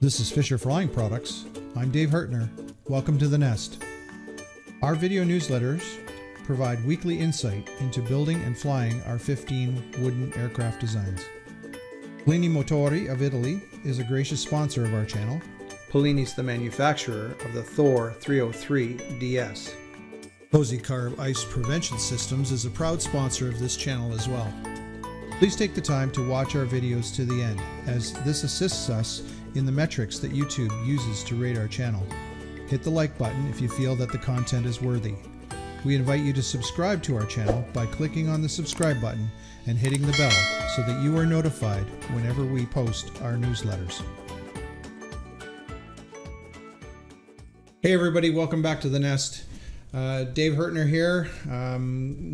This is Fisher Flying Products. I'm Dave Hartner. Welcome to The Nest. Our video newsletters provide weekly insight into building and flying our 15 wooden aircraft designs. Polini Motori of Italy is a gracious sponsor of our channel. Polini's the manufacturer of the Thor 303 DS. Cozy Carb Ice Prevention Systems is a proud sponsor of this channel as well. Please take the time to watch our videos to the end, as this assists us in the metrics that YouTube uses to rate our channel. Hit the like button if you feel that the content is worthy. We invite you to subscribe to our channel by clicking on the subscribe button and hitting the bell so that you are notified whenever we post our newsletters. Hey everybody, welcome back to The Nest. Dave Hartner here.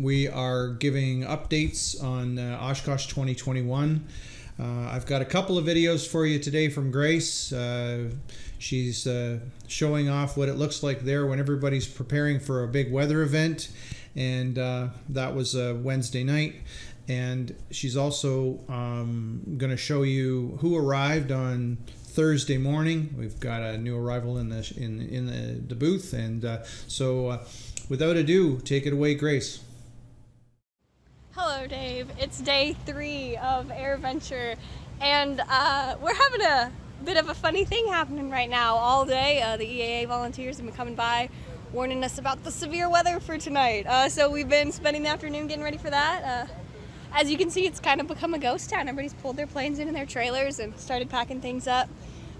We are giving updates on Oshkosh 2021. I've got a couple of videos for you today from Grace. She's showing off what it looks like there when everybody's preparing for a big weather event, and that was Wednesday night. And she's also going to show you who arrived on Thursday morning. We've got a new arrival in the booth, and so without ado, take it away, Grace. Hello, Dave. It's day 3 of AirVenture, and we're having a bit of a funny thing happening right now all day. The EAA volunteers have been coming by, warning us about the severe weather for tonight. So we've been spending the afternoon getting ready for that. As you can see, it's kind of become a ghost town. Everybody's pulled their planes in their trailers and started packing things up.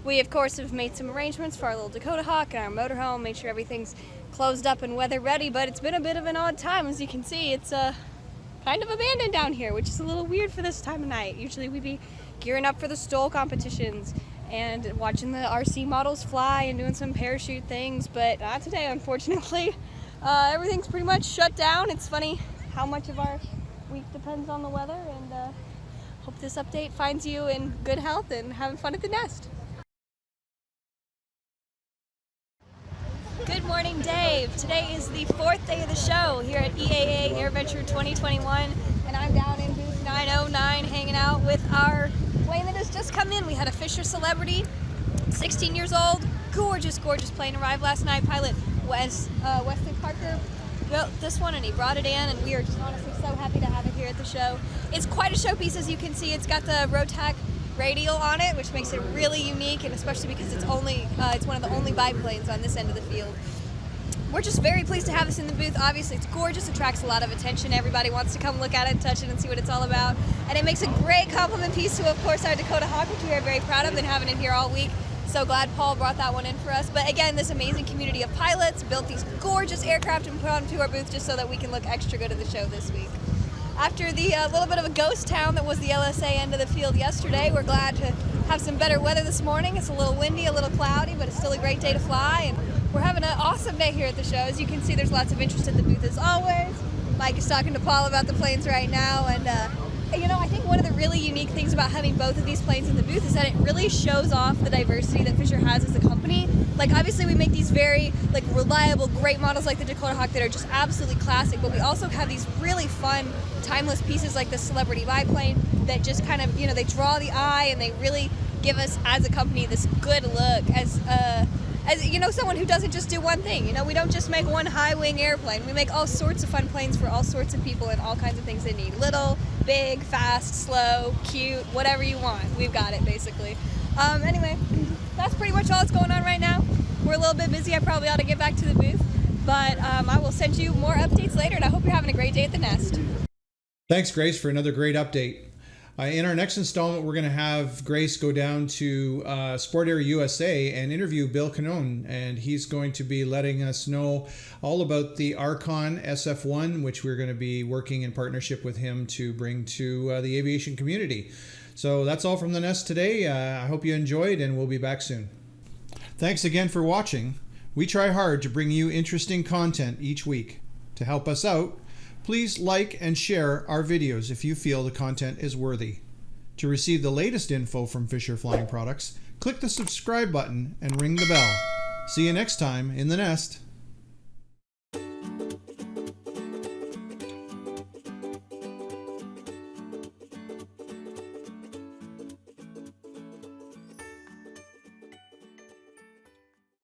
We, of course, have made some arrangements for our little Dakota Hawk and our motorhome, made sure everything's closed up and weather ready, but it's been a bit of an odd time. As you can see, it's kind of abandoned down here, which is a little weird for this time of night. Usually we'd be gearing up for the STOL competitions and watching the RC models fly and doing some parachute things, but not today, unfortunately. Everything's pretty much shut down. It's funny how much of our week depends on the weather, and hope this update finds you in good health and having fun at the nest. Good morning, Dave. Today is the 4th day of the show here at EAA AirVenture 2021, and I'm down in booth 909 hanging out with our plane that has just come in. We had a Fisher Celebrity, 16 years old, gorgeous plane arrived last night. Pilot Wesley Parker built this one and he brought it in, and we are just honestly so happy to have it here at the show. It's quite a showpiece, as you can see. It's got the Rotac radial on it, which makes it really unique, and especially because it's one of the only biplanes on this end of the field. We're just very pleased to have this in the booth. Obviously, it's gorgeous, attracts a lot of attention. Everybody wants to come look at it and touch it and see what it's all about. And it makes a great compliment piece to, of course, our Dakota Hawk, which we are very proud of and having it here all week. So glad Paul brought that one in for us. But again, this amazing community of pilots built these gorgeous aircraft and put onto our booth just so that we can look extra good at the show this week. After the little bit of a ghost town that was the LSA end of the field yesterday, we're glad to have some better weather this morning. It's a little windy, a little cloudy, but it's still a great day to fly, and we're having an awesome day here at the show. As you can see, there's lots of interest at the booth as always. Mike is talking to Paul about the planes right now, and you know, I think one of the really unique things about having both of these planes in the booth is that it really shows off the diversity that Fisher has as a company. Like, obviously we make these very reliable, great models like the Dakota Hawk that are just absolutely classic, but we also have these really fun, timeless pieces like the Celebrity biplane that just kind of, they draw the eye, and they really give us as a company this good look as someone who doesn't just do one thing. We don't just make one high wing airplane. We make all sorts of fun planes for all sorts of people and all kinds of things they need. Little, big, fast, slow, cute, whatever you want. We've got it, basically. Anyway, that's pretty much all that's going on right now. We're a little bit busy. I probably ought to get back to the booth, but I will send you more updates later, and I hope you're having a great day at the nest. Thanks, Grace, for another great update. In our next installment, we're going to have Grace go down to Sport Air USA and interview Bill Canone, and he's going to be letting us know all about the Archon SF1, which we're going to be working in partnership with him to bring to the aviation community. So that's all from the Nest today. I hope you enjoyed, and we'll be back soon. Thanks again for watching. We try hard to bring you interesting content each week. To help us out, please like and share our videos if you feel the content is worthy. To receive the latest info from Fisher Flying Products, click the subscribe button and ring the bell. See you next time in the Nest.